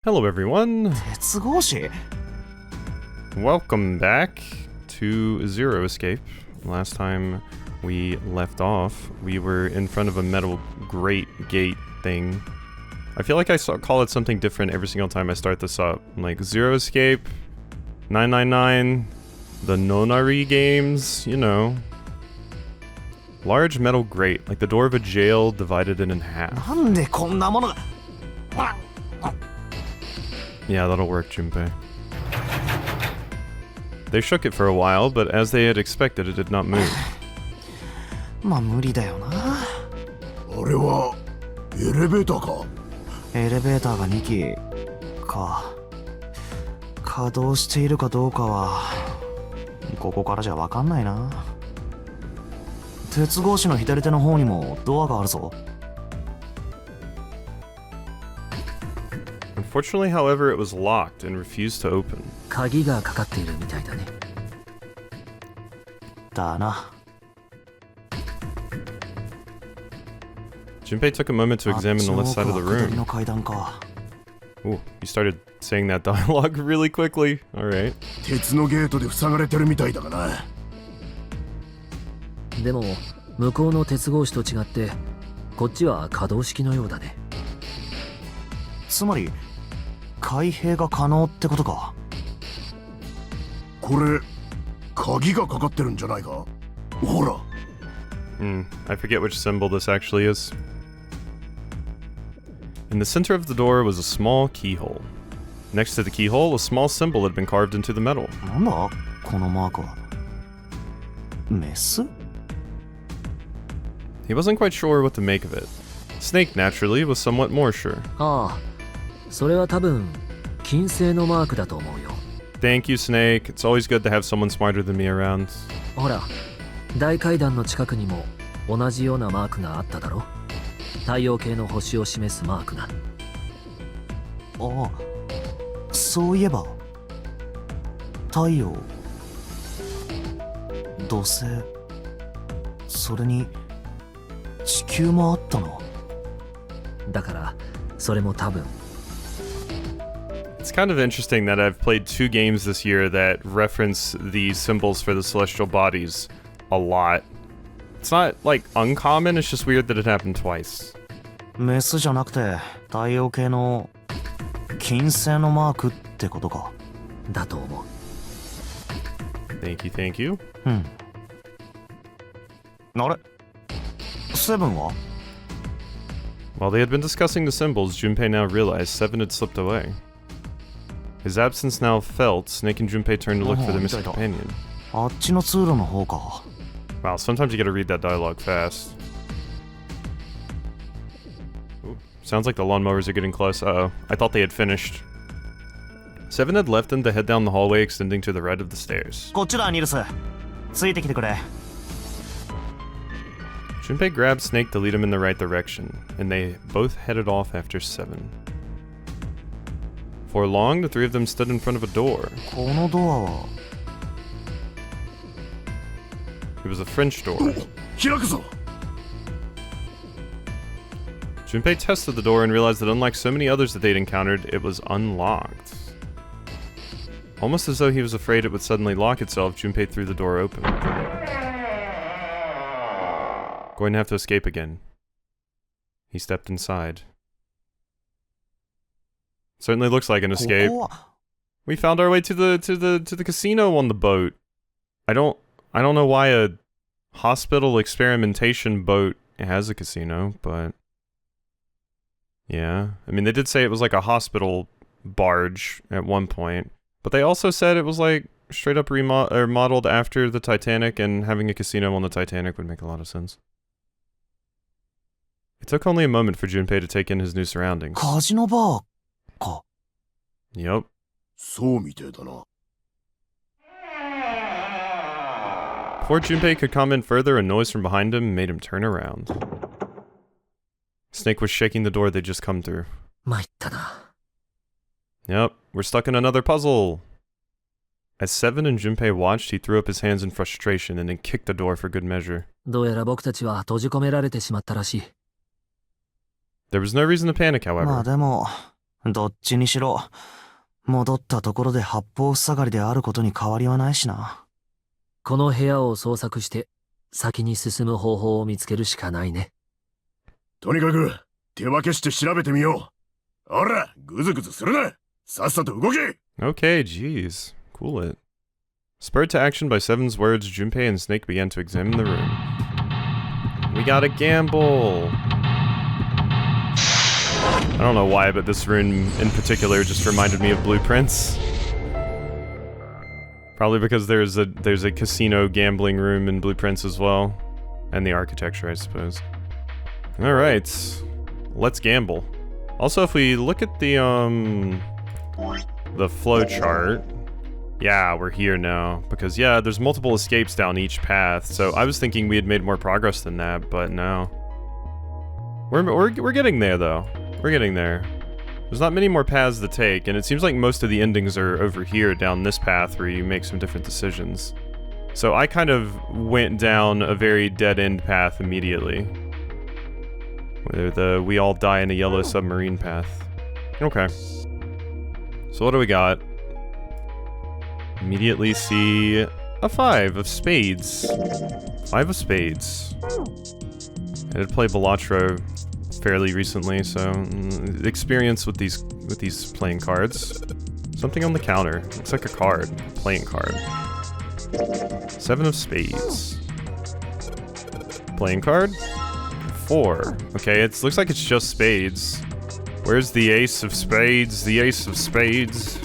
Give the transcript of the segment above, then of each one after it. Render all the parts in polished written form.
Hello everyone, 鉄格子 welcome back to Zero Escape. Last time we left off, we were in front of a metal grate gate thing. I feel like I call it something different every single time I start this up. Like Zero Escape, 999, the Nonari games, you know. Large metal grate, like the door of a jail divided it in half. なんでこんなものが Yeah, that'll work, Junpei. They shook it for a while, but as they had expected, it did not move. まあ無理だよな。あれはエレベーターか。エレベーターが2機か。稼働しているかどうかはここからじゃ分かんないな。鉄格子の左手の方にもドアがあるぞ。Unfortunately, however, it was locked and refused to open. 鍵がかかっているみたいだね。だな。 Junpei took a moment to examine the left side of the あっちの奥は下り room. の階段か。 Ooh, you started saying that dialogue really quickly. Alright. 鉄のゲートで塞がれてるみたいだがな。でも向こうの鉄格子と違ってこっちは可動式のようだね。つまり開閉が可能ってことか。これ鍵がかかってるんじゃないか。ほら。I forget which symbol this actually is. In the center of the door was a small keyhole. Next to the keyhole, a small symbol had been carved into the metal. なんだこのマークは。メス He wasn't quite sure what to make of it. Snake, naturally, was somewhat more sure. ああ、それは多分金星のマークだと思うよ。 Thank you, Snake. It's always good to have someone smarter than me around. ほら、大階段の近くにも同じようなマークがあっただろ。太陽系の星を示すマークが。ああ、そういえば太陽、土星、それに地球もあったな。だからそれも多分。It's kind of interesting that I've played 2 games this year that reference the symbols for the celestial bodies a lot. It's not, like, uncommon, it's just weird that it happened twice. メスじゃなくて太陽系の金星のマークってことか。だと思う。 Thank you, thank you. うん。あれセブンは While they had been discussing the symbols, Junpei now realized Seven had slipped away. His absence now felt, Snake and Junpei turned to look for their missing companion. あっちの通路の方か。 Wow, sometimes you gotta read that dialogue fast. Ooh, sounds like the lawnmowers are getting close. Uh-oh, I thought they had finished. Seven had left them to head down the hallway extending to the right of the stairs. こっちだニルス。ついてきてくれ。 Junpei grabbed Snake to lead him in the right direction, and they both headed off after Seven. For long, the 3 of them stood in front of a door. このドアは It was a French door. 開くぞ。 Junpei tested the door and realized that unlike so many others that they'd encountered, it was unlocked. Almost as though he was afraid it would suddenly lock itself, Junpei threw the door open. Going to have to escape again. He stepped inside. Certainly looks like an こ escape. こは We found our way to the casino on the boat. I don't know why a hospital experimentation boat has a casino, but yeah. I mean, they did say it was like a hospital barge at one point, but they also said it was like straight up modeled after the Titanic, and having a casino on the Titanic would make a lot of sense. It took only a moment for Junpei to take in his new surroundings. カジノバーか。 Yep. そうみてえだな。 Before Junpei could comment further, a noise from behind him made him turn around. Snake was shaking the door they'd just come through. 参ったな。 Yep, we're stuck in another puzzle. As Seven and Junpei watched, he threw up his hands in frustration and then kicked the door for good measure. どうやら僕たちは閉じ込められてしまったらしい。 There was no reason to panic, まあ however. でもどっちにしろ、戻ったところで八方塞がりであることに変わりはないしな。この部屋を捜索して、先に進む方法を見つけるしかないね。とにかく、手分けして調べてみよう。ほら、ぐずぐずするな。さっさと動け。 Okay, jeez. Cool it. Spurred to action by Seven's words, Junpei and Snake began to examine the room. We gotta gamble! I don't know why, but this room in particular just reminded me of Blueprints. Probably because there's a casino gambling room in Blueprints as well. And the architecture, I suppose. Alright. Let's gamble. Also, if we look at the flow chart... Yeah, we're here now. Because, yeah, there's multiple escapes down each path. So I was thinking we had made more progress than that, but no. We're getting there, though. We're getting there. There's not many more paths to take, and it seems like most of the endings are over here down this path where you make some different decisions. So I kind of went down a very dead-end path immediately. Where the we all die in a yellow submarine path. Okay. So what do we got? Immediately see a 5 of spades. 5 of spades. I did play Balatro fairly recently, so experience with these playing cards. Something on the counter. Looks like a card. A playing card. 7 of spades. Playing card? 4. Okay, it looks like it's just spades. Where's the ace of spades? The ace of spades.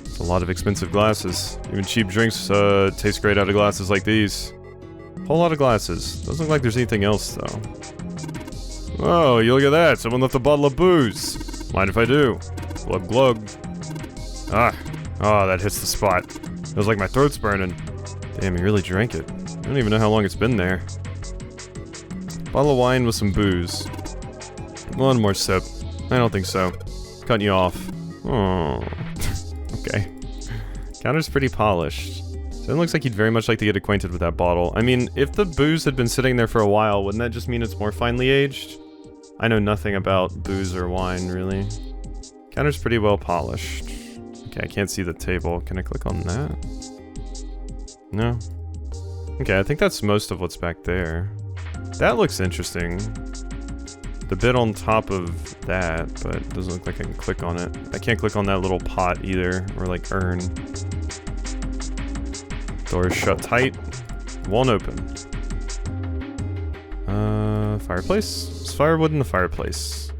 It's a lot of expensive glasses. Even cheap drinks taste great out of glasses like these. Whole lot of glasses. Doesn't look like there's anything else, though. Oh, you look at that. Someone left a bottle of booze. Mind if I do? Glug glug. Ah. Oh, that hits the spot. Feels like my throat's burning. Damn, he really drank it. I don't even know how long it's been there. Bottle of wine with some booze. One more sip. I don't think so. Cutting you off. Oh. Okay. Counter's pretty polished. So it looks like he'd very much like to get acquainted with that bottle. I mean, if the booze had been sitting there for a while, wouldn't that just mean it's more finely aged? I know nothing about booze or wine, really. Counter's pretty well polished. Okay, I can't see the table. Can I click on that? No? Okay, I think that's most of what's back there. That looks interesting. The bit on top of that, but it doesn't look like I can click on it. I can't click on that little pot either, or like urn. Door is shut tight. Won't open. Fireplace? There's firewood in the fireplace.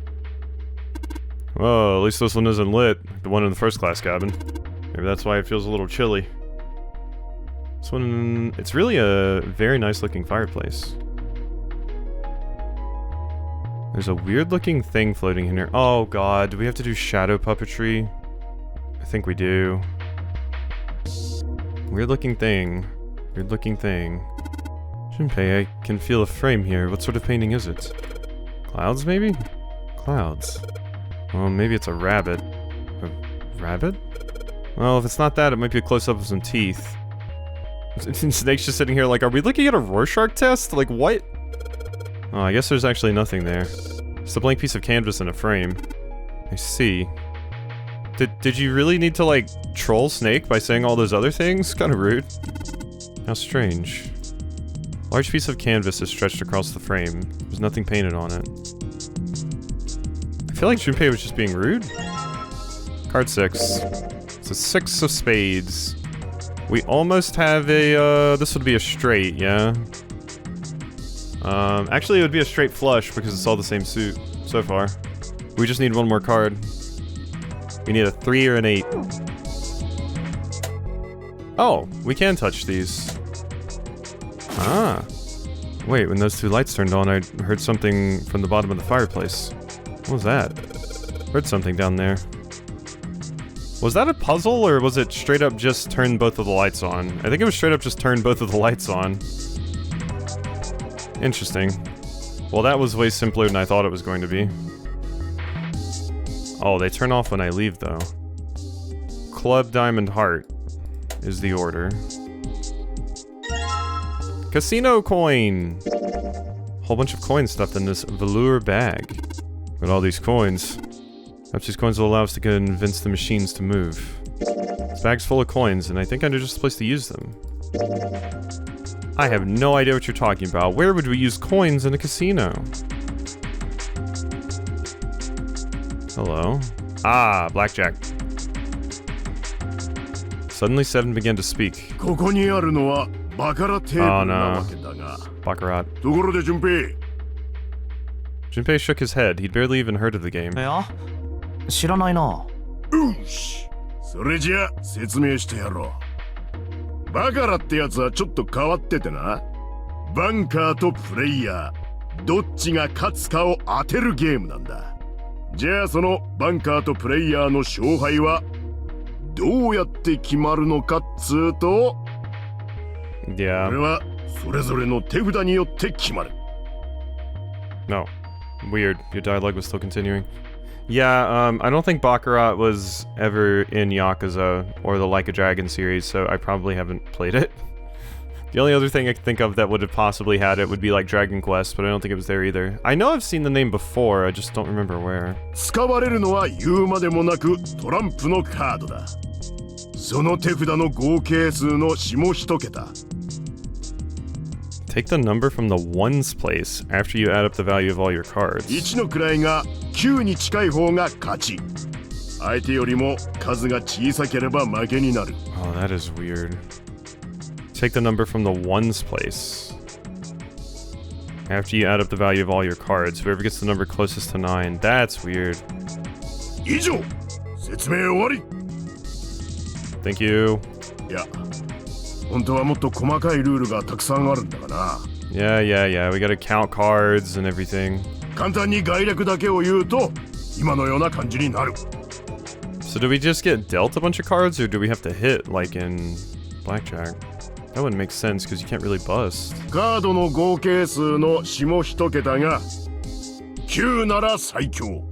Whoa, at least this one isn't lit. Like the one in the first class cabin. Maybe that's why it feels a little chilly. This one, it's really a very nice looking fireplace. There's a weird looking thing floating in here. Oh god, do we have to do shadow puppetry? I think we do. Weird looking thing. Weird looking thing. Junpei, I can feel a frame here. What sort of painting is it? Clouds, maybe? Clouds. Well, maybe it's a rabbit. A rabbit? Well, if it's not that, it might be a close-up of some teeth. Snake's just sitting here like, are we looking at a Rorschach test? Like, what? Oh, I guess there's actually nothing there. Just a blank piece of canvas in a frame. I see. Did you really need to, like, troll Snake by saying all those other things? Kinda rude. How strange. Large piece of canvas is stretched across the frame. There's nothing painted on it. I feel like Junpei was just being rude. Card 6. It's a 6 of spades. We almost have a, this would be a straight, yeah? Actually it would be a straight flush because it's all the same suit so far. We just need one more card. We need a 3 or an 8. Oh, we can touch these. Ah. Wait, when those two lights turned on, I heard something from the bottom of the fireplace. What was that? Heard something down there. Was that a puzzle, or was it straight up just turn both of the lights on? I think it was straight up just turn both of the lights on. Interesting. Well, that was way simpler than I thought it was going to be. Oh, they turn off when I leave, though. Club Diamond Heart is the order. Casino coin! Whole bunch of coins stuffed in this velour bag. Got all these coins. Perhaps these coins will allow us to convince the machines to move. This bag's full of coins, and I think I know just the place to use them. I have no idea what you're talking about. Where would we use coins in a casino? Hello? Ah, blackjack. Suddenly, Seven began to speak. ここにあるのはバカラテーブルなわけだが。 Baccarat. ところで順平、 Junpei shook his head. He'd barely even heard of the game. いや、知らないな。よし、それじゃ説明してやろう。バカラってやつはちょっと変わっててな。バンカーとプレイヤー、どっちが勝つかを当てるゲームなんだ。じゃあそのバンカーとプレイヤーの勝敗はどうやって決まるのかっつうと、こ Yeah. れはそれぞれの手札によって決まる。 No. Weird. Your dialogue was still continuing. Yeah, I don't think Baccarat was ever in Yakuza or the Like a Dragon series, so I probably haven't played it. The only other thing I can think of that would have possibly had it would be like Dragon Quest, but I don't think it was there either. I know I've seen the name before, I just don't remember where. 使われるのは言うまでもなくトランプのカードだ。その手札の合計数の下一桁。 Take the number from the ones place after you add up the value of all your cards. 1の位が9に近い方が勝ち。相手よりも数が小さければ負けになる。 Oh, that is weird. Take the number from the ones place. After you add up the value of all your cards, whoever gets the number closest to 9. That's weird. 以上、説明終わり。 Thank you. いや、本当はもっと細かいルールがたくさんあるんだがな。 Yeah. We gotta count cards and everything. 簡単に概略だけを言うと、今のような感じになる。 So do we just get dealt a bunch of cards, or do we have to hit, like in blackjack? That wouldn't make sense, because you can't really bust. カードの合計数の下一桁が9なら最強、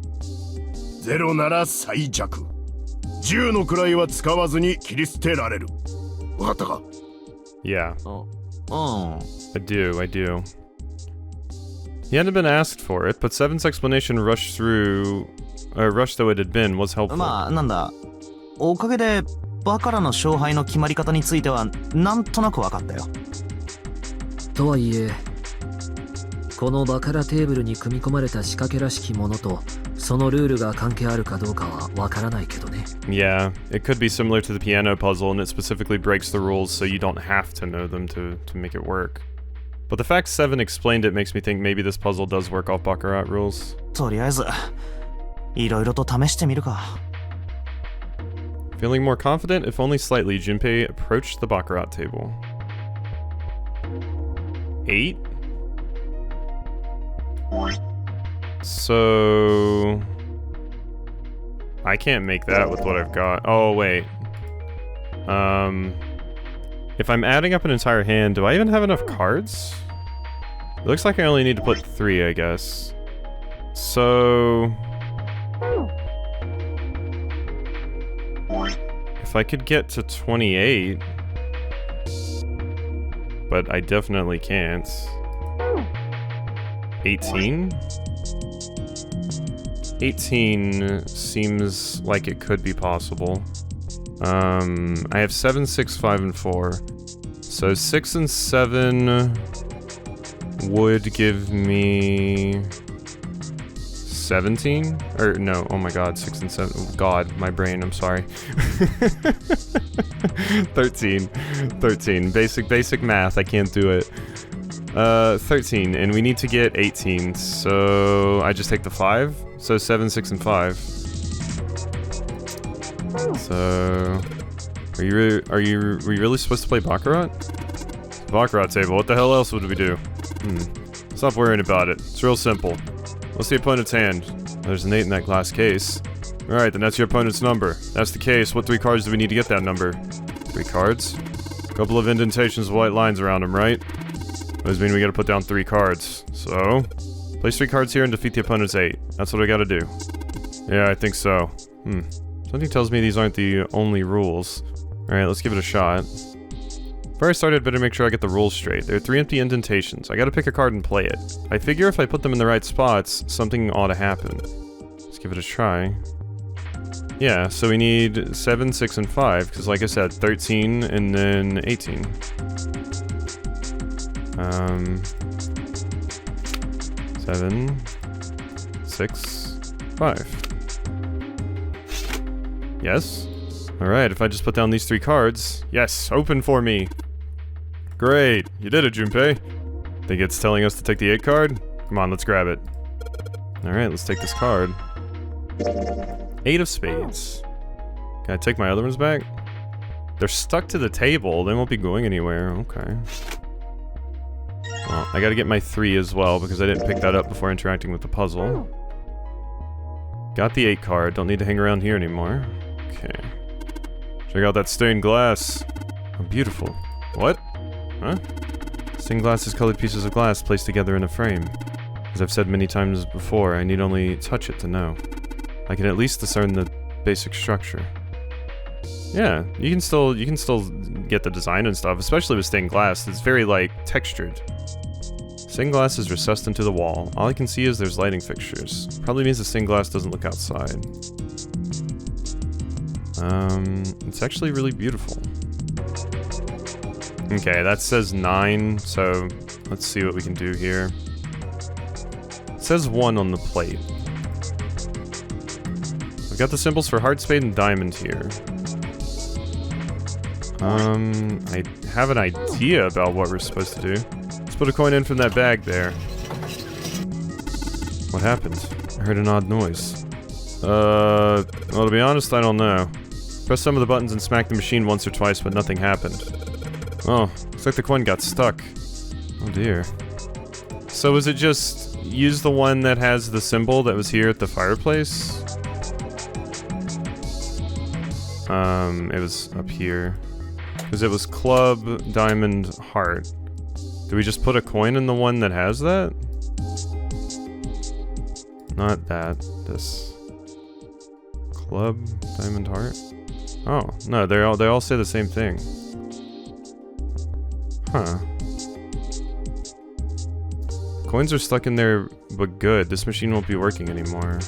0なら最弱、10の位は使わずに切り捨てられる。わかったか？ Yeah, うん。 I do. He hadn't been asked for it, but Seven's explanation rushed though it had been, was helpful. まあ、なんだ。おかげで、バカラの勝敗の決まり方については、なんとなく分かったよ。とはいえ、このバカラテーブルに組み込まれた仕掛けらしきものとそのルールが関係あるかどうかはわからないけどね。Yeah, it could be similar to the piano puzzle, and it specifically breaks the rules so you don't have to know them to make it work. But the fact Seven explained it makes me think maybe this puzzle does work off Baccarat rules. とりあえず、いろいろと試してみるか。Feeling more confident, if only slightly, Junpei approached the Baccarat table. 8? So... I can't make that with what I've got. Oh, wait. If I'm adding up an entire hand, do I even have enough cards? It looks like I only need to put 3, I guess. So... If I could get to 28... But I definitely can't. 18? 18 seems like it could be possible. I have 7, 6, 5, and 4. So 6 and 7 would give me 17? Or no, oh my god, 6 and 7. Oh god, my brain, I'm sorry. 13. Basic math, I can't do it. 13, and we need to get 18, so I just take the 5. So 7, 6, and 5. So, are we really supposed to play Baccarat? Baccarat table, what the hell else would we do? Stop worrying about it, it's real simple. What's the opponent's hand? There's an 8 in that glass case. Alright, then that's your opponent's number. That's the case, what 3 cards do we need to get that number? 3 cards? Couple of indentations with white lines around them, right? Those mean we gotta put down 3 cards. So, place 3 cards here and defeat the opponent's 8. That's what I gotta do. Yeah, I think so. Something tells me these aren't the only rules. Alright, let's give it a shot. Before I start, I'd better make sure I get the rules straight. There are 3 empty indentations. I gotta pick a card and play it. I figure if I put them in the right spots, something ought to happen. Let's give it a try. Yeah, so we need 7, 6, and 5, because like I said, 13 and then 18. 7, 6, 5. Yes? Alright, if I just put down these 3 cards. Yes, open for me! Great, you did it, Junpei. Think it's telling us to take the 8 card? Come on, let's grab it. Alright, let's take this card. 8 of spades. Can I take my other ones back? They're stuck to the table, they won't be going anywhere. Okay. Well, I gotta get my 3 as well, because I didn't pick that up before interacting with the puzzle. Got the 8 card, don't need to hang around here anymore. Okay. Check out that stained glass. Oh, beautiful. What? Huh? Stained glass is colored pieces of glass placed together in a frame. As I've said many times before, I need only touch it to know. I can at least discern the basic structure. Yeah, you can still get the design and stuff, especially with stained glass. It's very, like, textured. Stained glass is recessed into the wall. All I can see is there's lighting fixtures. Probably means the stained glass doesn't look outside. It's actually really beautiful. Okay, that says 9, so let's see what we can do here. It says 1 on the plate. I've got the symbols for heart, spade, and diamond here. I have an idea about what we're supposed to do. Let's put a coin in from that bag there. What happened? I heard an odd noise. Well, to be honest, I don't know. Press some of the buttons and smack the machine once or twice, but nothing happened. Oh, looks like the coin got stuck. Oh dear. So is it just use the one that has the symbol that was here at the fireplace? It was up here. Because it was club, diamond, heart. Do we just put a coin in the one that has that? Not that. This. Club, diamond, heart? Oh, no, they all say the same thing. Huh. Coins are stuck in there, but good. This machine won't be working anymore.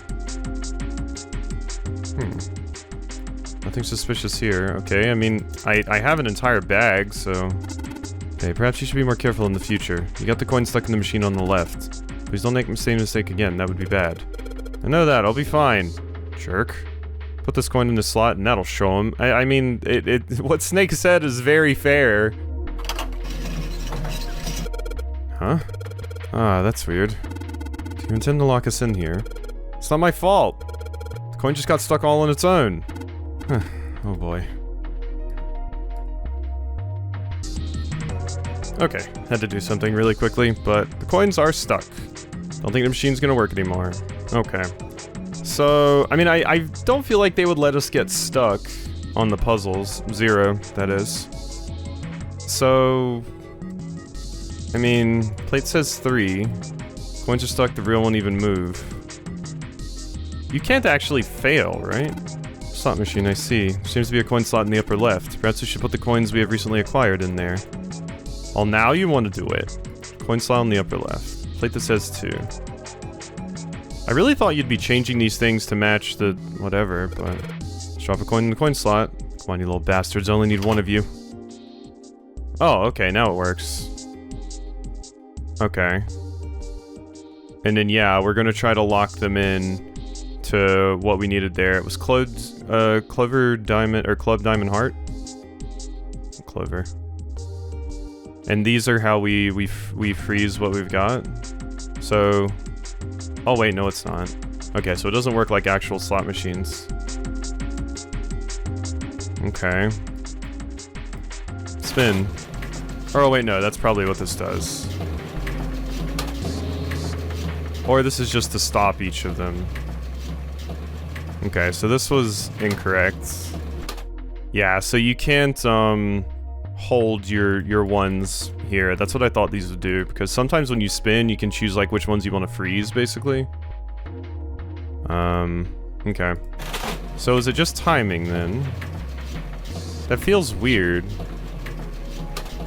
Nothing suspicious here. Okay, I mean, I have an entire bag, so... Okay, perhaps you should be more careful in the future. You got the coin stuck in the machine on the left. Please don't make the same mistake again, that would be bad. I know that, I'll be fine. Jerk. Put this coin in the slot and that'll show him. I mean, what Snake said is very fair. Huh? Ah, that's weird. Do you intend to lock us in here? It's not my fault. The coin just got stuck all on its own. Oh boy. Okay, had to do something really quickly, but the coins are stuck. Don't think the machine's gonna work anymore. Okay. So, I mean, I don't feel like they would let us get stuck on the puzzles. 0, that is. So... I mean, plate says 3. Coins are stuck, the real won't even move. You can't actually fail, right? Slot machine, I see. There seems to be a coin slot in the upper left. Perhaps we should put the coins we have recently acquired in there. Well, now you want to do it. Coin slot on the upper left. Plate that says 2. I really thought you'd be changing these things to match the whatever, but... Let's drop a coin in the coin slot. Come on, you little bastards. I only need one of you. Oh, okay, now it works. Okay. And then, yeah, we're gonna try to lock them in to what we needed there. It was Clover Diamond, or Club Diamond Heart? Clover. And these are how we freeze what we've got. So... Oh wait, no it's not. Okay, so it doesn't work like actual slot machines. Okay. Spin. Oh wait, no, that's probably what this does. Or this is just to stop each of them. Okay, so this was incorrect. Yeah, so you can't hold your ones here. That's what I thought these would do, because sometimes when you spin, you can choose like which ones you want to freeze, basically. Okay. So is it just timing then? That feels weird.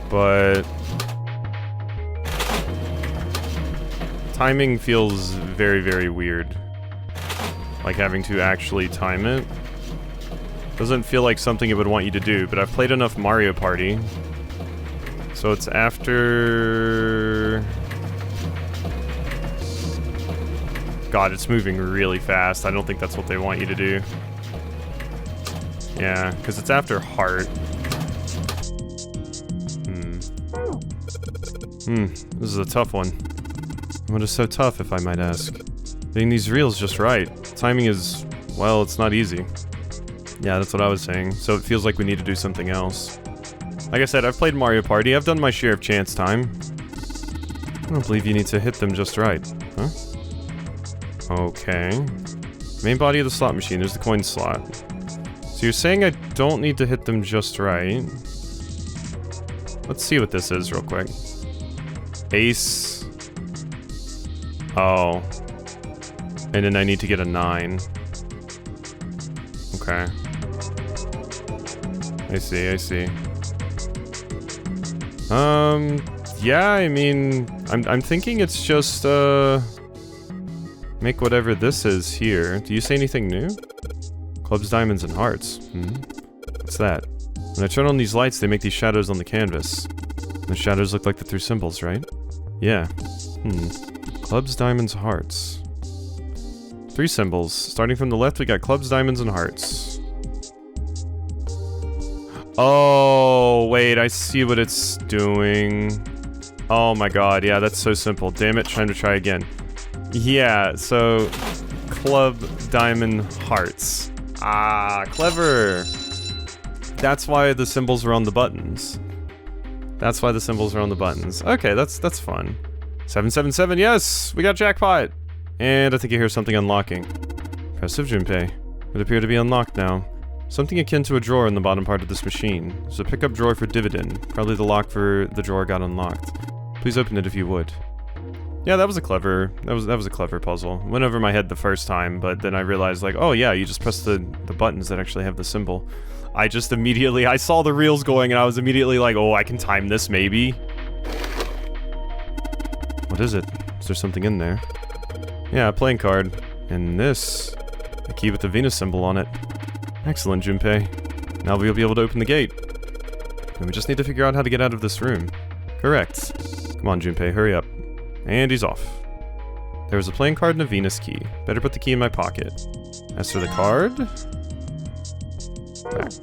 But... timing feels very, very weird. Like having to actually time it. Doesn't feel like something it would want you to do, but I've played enough Mario Party. So it's after... God, it's moving really fast. I don't think that's what they want you to do. Yeah, because it's after Heart. This is a tough one. What is so tough, if I might ask? Getting these reels just right. Timing is, well, it's not easy. Yeah, that's what I was saying. So it feels like we need to do something else. Like I said, I've played Mario Party. I've done my share of chance time. I don't believe you need to hit them just right. Huh? Okay. Main body of the slot machine. There's the coin slot. So you're saying I don't need to hit them just right. Let's see what this is real quick. Ace. Oh. And then I need to get a 9. Okay. I see. Yeah, I mean, I'm thinking it's just, make whatever this is here. Do you say anything new? Clubs, diamonds, and hearts. What's that? When I turn on these lights, they make these shadows on the canvas. The shadows look like the 3 symbols, right? Yeah. Clubs, diamonds, hearts. 3 symbols. Starting from the left, we got clubs, diamonds, and hearts. Oh, wait, I see what it's doing. Oh my god, yeah, that's so simple. Damn it, time to try again. Yeah, so... Club, diamond, hearts. Ah, clever! That's why the symbols are on the buttons. That's why the symbols are on the buttons. Okay, that's fun. 777, yes! We got jackpot! And I think I hear something unlocking. Impressive, Junpei. Would appear to be unlocked now. Something akin to a drawer in the bottom part of this machine. There's a pickup drawer for dividend. Probably the lock for the drawer got unlocked. Please open it if you would. Yeah, that was a clever puzzle. Went over my head the first time, but then I realized, like, oh yeah, you just press the buttons that actually have the symbol. I just immediately, I saw the reels going and I was immediately like, oh, I can time this maybe. What is it? Is there something in there? Yeah, a playing card. And this, a key with the Venus symbol on it. Excellent, Junpei. Now we'll be able to open the gate. And we just need to figure out how to get out of this room. Correct. Come on, Junpei, hurry up. And he's off. There was a playing card and a Venus key. Better put the key in my pocket. As for the card... back.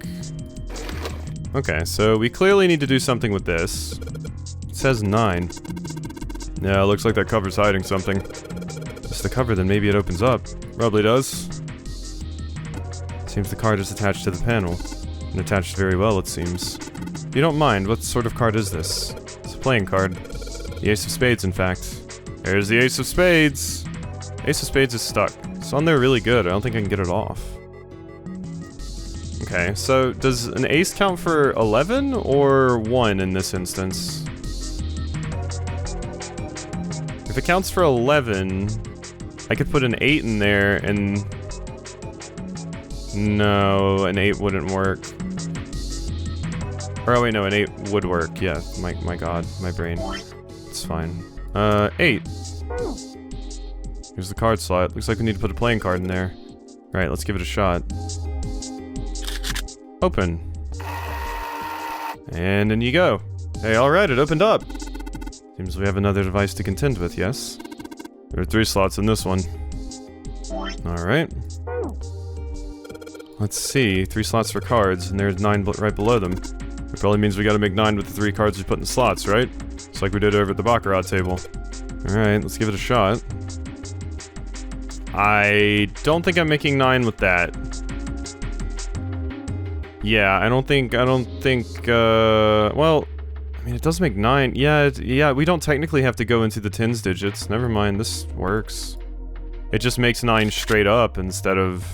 Okay, so we clearly need to do something with this. It says 9. Yeah, looks like that cover's hiding something. If it's the cover, then maybe it opens up. Probably does. Seems the card is attached to the panel. And attached very well, it seems. If you don't mind, what sort of card is this? It's a playing card. The Ace of Spades, in fact. There's the Ace of Spades! Ace of Spades is stuck. It's on there really good. I don't think I can get it off. Okay, so does an ace count for 11 or 1 in this instance? If it counts for 11, I could put an 8 in there and... No, an 8 wouldn't work. Or, oh wait, no, an 8 would work. Yeah, my god, my brain. It's fine. 8. Here's the card slot. Looks like we need to put a playing card in there. Alright, let's give it a shot. Open. And in you go. Hey, alright, it opened up. Seems we have another device to contend with, yes? There are 3 slots in this one. Alright. Let's see. 3 slots for cards, and there's 9 right below them. It probably means we gotta make 9 with the 3 cards we put in the slots, right? Just like we did over at the Baccarat table. Alright, let's give it a shot. I don't think I'm making 9 with that. Yeah, I don't think, well, I mean, it does make 9. Yeah, we don't technically have to go into the tens digits. Never mind, this works. It just makes 9 straight up instead of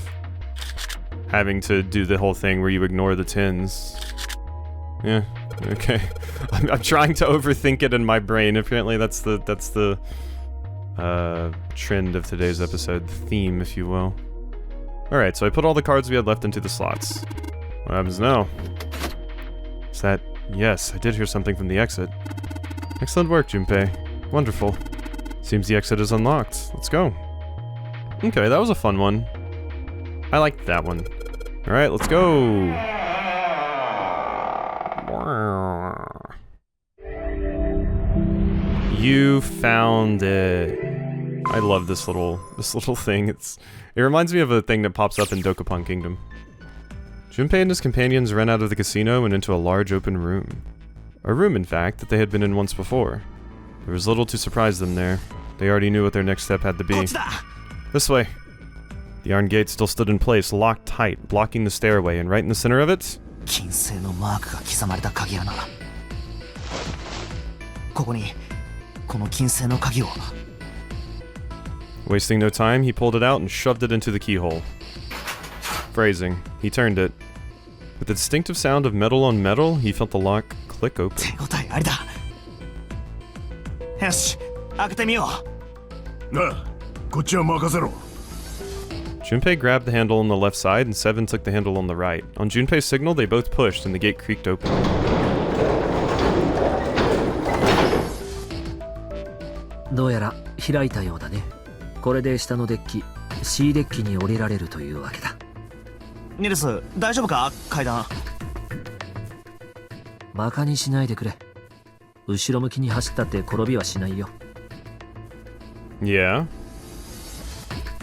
having to do the whole thing where you ignore the tens. Yeah, okay. I'm trying to overthink it in my brain. Apparently that's the trend of today's episode, the theme, if you will. Alright, so I put all the cards we had left into the slots. What happens now? Is that... Yes, I did hear something from the exit. Excellent work, Junpei. Wonderful. Seems the exit is unlocked. Let's go. Okay, that was a fun one. I liked that one. Alright, let's go! You found it. I love this little thing. It reminds me of a thing that pops up in Dokapon Kingdom. Junpei and his companions ran out of the casino and into a large open room. A room, in fact, that they had been in once before. There was little to surprise them there. They already knew what their next step had to be. This way. The iron gate still stood in place, locked tight, blocking the stairway, and right in the center of it... 金星のマークが刻まれた鍵穴。ここにこの金星の鍵を。 Wasting no time, he pulled it out and shoved it into the keyhole. Phrasing, he turned it. With the distinctive sound of metal on metal, he felt the lock click open. 手応えありだ。よし、開けてみよう。なあ、こっちは任せろ。 Junpei grabbed the handle on the left side, and Seven took the handle on the right. On Junpei's signal, they both pushed, and the gate creaked open. どうやら開いたようだね。これで下のデッキ C デッキに降りられるというわけだ。ニルス、大丈夫か階段。バカにしないでくれ。後ろ向きに走ったって転びはしないよ。Yeah?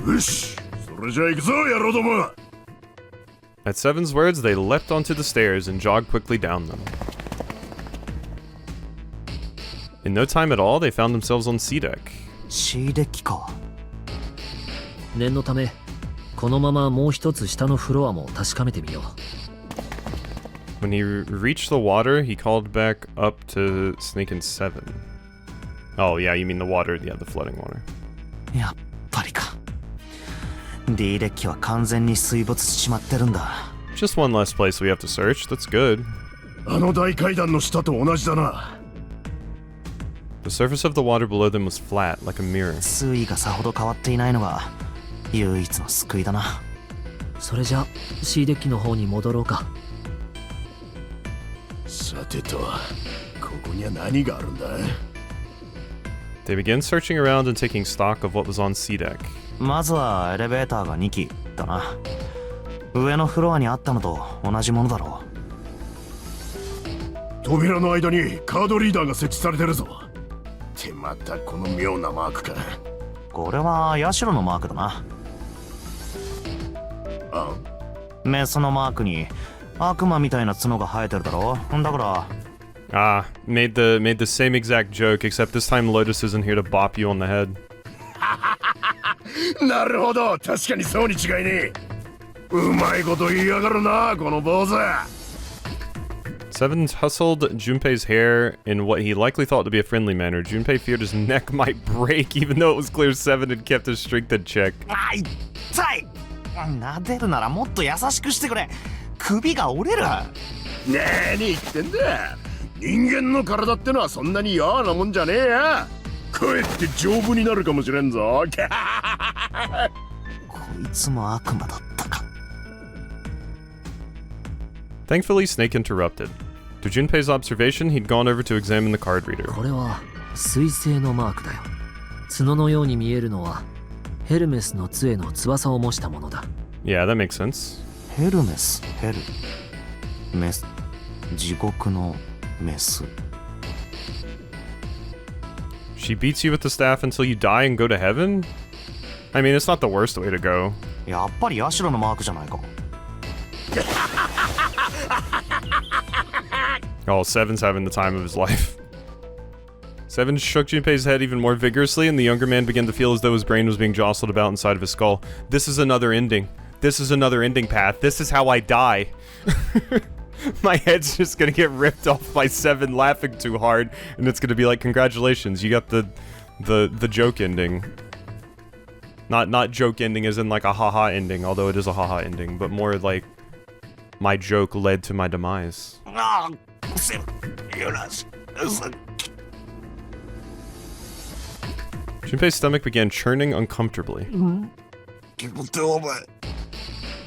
よし、それじゃ行くぞ、野郎ども。 At Seven's words, they leapt onto the stairs and jogged quickly down them. In no time at all, they found themselves on C deck. C デッキか。念のためこのままもう一つ下のフロアも確かめてみよう。 When he reached the water, he called back up to Snake and Seven. Oh, yeah, you mean the water. Yeah, the flooding water. やっぱりか。D デッキは完全に水没しちまってるんだ。 Just one less place we have to search. That's good. あの大階段の下と同じだな。 The surface of the water below them was flat, like a mirror. 水位がさほど変わっていないのが唯一の救いだな。それじゃ C デッキの方に戻ろうか。さてと、ここには何があるんだ？ They began searching around and taking stock of what was on C deck. まずはエレベーターが2機だな。上のフロアにあったのと同じものだろう。扉の間にカードリーダーが設置されてるぞ。ってまたこの妙なマークか。これはヤシロのマークだな。あ？メスのマークに悪魔みたいな角が生えてるだろ。だから。Ah, made the same exact joke, except this time Lotus isn't here to bop you on the head. なるほど、確かにそうに違いねえ。うまいこと言いやがるな、この坊主。Seven hustled Junpei's hair in what he likely thought to be a friendly manner. Junpei feared his neck might break, even though it was clear Seven had kept his strength in check. あい痛い。撫でるならもっと優しくしてくれ。首が折れる。何言ってんだ。人間の体ってのはそんなに嫌なもんじゃねえや。こうやって丈夫になるかもしれんぞ。こいつも悪魔だったか。 Thankfully, Snake interrupted. To Junpei's observation, he'd gone over to examine the card reader. これは水星のマークだよ。角のように見えるのはヘルメスの杖の翼を模したものだ。 Yeah, that makes sense. ヘルメス、ヘルメス、地獄のメス。 She beats you with the staff until you die and go to heaven? I mean, it's not the worst way to go. やっぱりヤシロのマークじゃないか。Oh, Seven's having the time of his life. Seven shook Junpei's head even more vigorously, and the younger man began to feel as though his brain was being jostled about inside of his skull. This is another ending. This is another ending path. This is how I die. My head's just gonna get ripped off by Seven laughing too hard, and it's gonna be like, congratulations, you got the joke ending. Not joke ending as in like a haha ending, although it is a haha ending, but more like my joke led to my demise. Junpei's stomach began churning uncomfortably.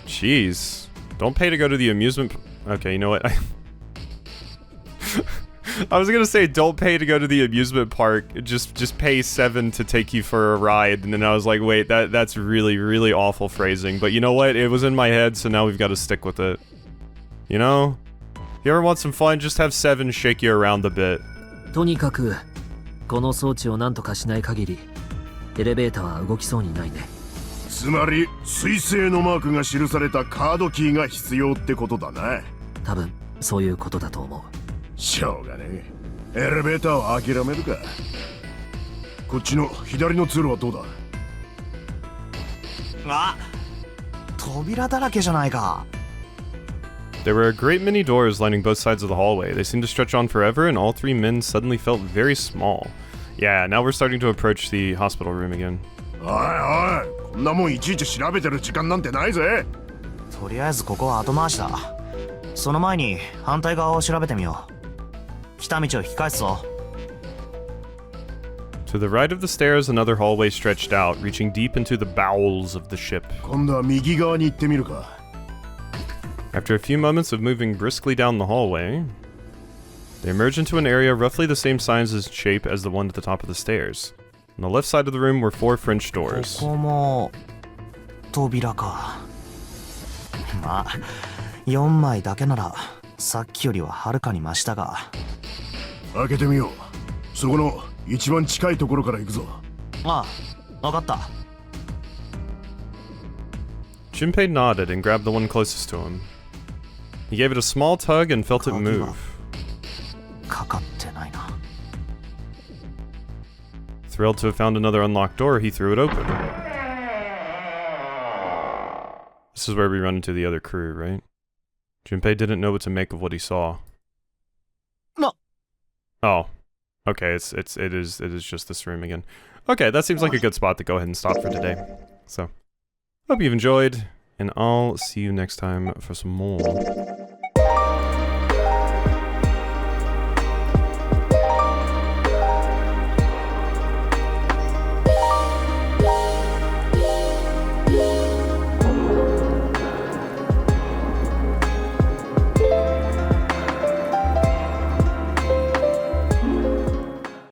Jeez. Don't pay to go to the amusement... Okay, you know what? I was gonna say don't pay to go to the amusement park, just pay 7 to take you for a ride, and then I was like, wait, that's really, really awful phrasing, but you know what, it was in my head, so now we've got to stick with it. You know? You ever want some fun, just have 7 shake you around a bit. とにかくこの装置を何とかしない限りエレベーターは動きそうにないね。つまり彗星のマークが記されたカードキーが必要ってことだな。多分そういうことだと思う。しょうがねえ。エレベーターは諦めるか。こっちの左の通路はどうだ。あ、扉だらけじゃないか。There were a great many doors lining both sides of the hallway. They seemed to stretch on forever, and all 3 men suddenly felt very small. Yeah, now we're starting to approach the hospital room again. おいおい、こんなもんいちいち調べてる時間なんてないぜ。とりあえずここは後回しだ。その前に反対側を調べてみよう。来た道を引き返すぞ。To the right of the stairs, another hallway stretched out, reaching deep into the bowels of the ship. 今度は右側に行ってみるか。After a few moments of moving briskly down the hallway, they emerged into an area roughly the same size and shape as the one at the top of the stairs. On the left side of the room were 4 French こ doors. こも扉か。まあ4枚だけならさっきよりははるかにマシだが。開けてみよう。そこの一番近いところから行くぞ。ああ、わかった。Junpei nodded and grabbed the one closest to him. He gave it a small tug and felt it move. かかってないな。Thrilled to have found another unlocked door, he threw it open. This is where we run into the other crew, right? Junpei didn't know what to make of what he saw. No. Oh. Okay, it is just this room again. Okay, that seems like a good spot to go ahead and stop for today. So, hope you've enjoyed, and I'll see you next time for some more.